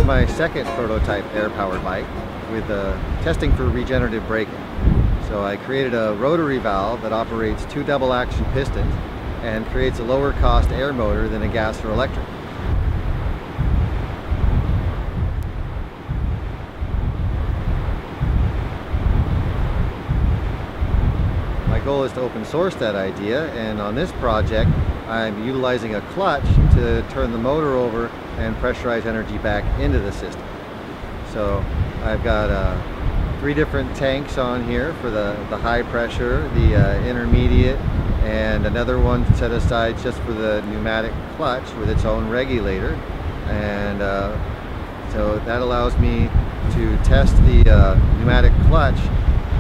My second prototype air-powered bike with testing for regenerative braking. So I created a rotary valve that operates 2 double-action pistons and creates a lower-cost air motor than a gas or electric. My goal is to open source that idea, and on this project I'm utilizing a clutch to turn the motor over and pressurize energy back into the system. So I've got 3 different tanks on here for the high pressure, the intermediate, and another one set aside just for the pneumatic clutch with its own regulator. And so that allows me to test the pneumatic clutch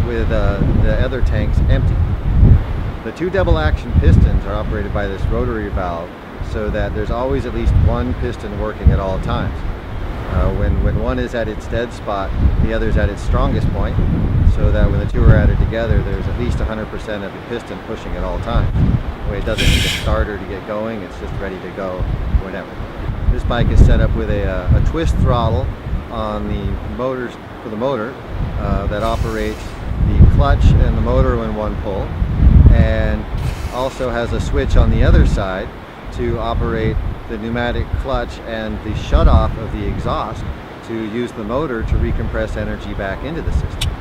with the other tanks empty. The 2 double action pistons are operated by this rotary valve so that there's always at least one piston working at all times. When one is at its dead spot, the other is at its strongest point, so that when the 2 are added together, there's at least 100% of the piston pushing at all times. That way it doesn't need a starter to get going, it's just ready to go whenever. This bike is set up with a twist throttle on the motors for the motor that operates the clutch and the motor in one pull, and also has a switch on the other side to operate the pneumatic clutch and the shutoff of the exhaust to use the motor to recompress energy back into the system.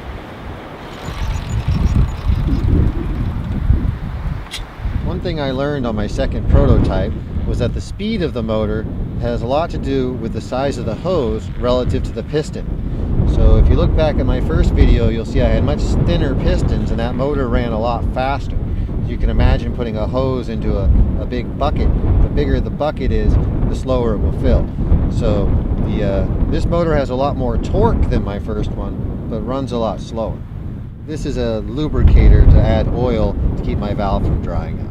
One thing I learned on my second prototype was that the speed of the motor has a lot to do with the size of the hose relative to the piston. So if you look back at my first video, you'll see I had much thinner pistons and that motor ran a lot faster. You can imagine putting a hose into a big bucket. The bigger the bucket is, the slower it will fill. So this motor has a lot more torque than my first one, but runs a lot slower. This is a lubricator to add oil to keep my valve from drying out.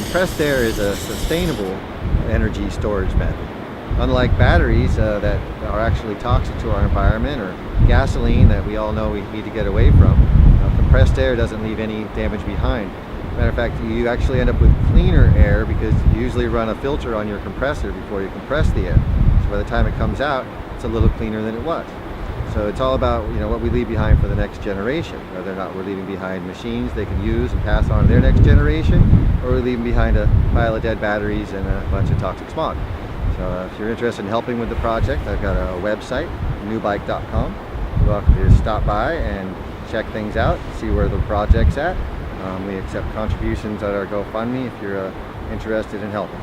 Compressed air is a sustainable energy storage method. Unlike batteries that are actually toxic to our environment, or gasoline that we all know we need to get away from, compressed air doesn't leave any damage behind. Matter of fact, you actually end up with cleaner air because you usually run a filter on your compressor before you compress the air. So by the time it comes out, it's a little cleaner than it was. So it's all about what we leave behind for the next generation, whether or not we're leaving behind machines they can use and pass on to their next generation, or we're leaving behind a pile of dead batteries and a bunch of toxic smog. So if you're interested in helping with the project, I've got a website, Pneubike.com. You're welcome to stop by and check things out, see where the project's at. We accept contributions at our GoFundMe if you're interested in helping.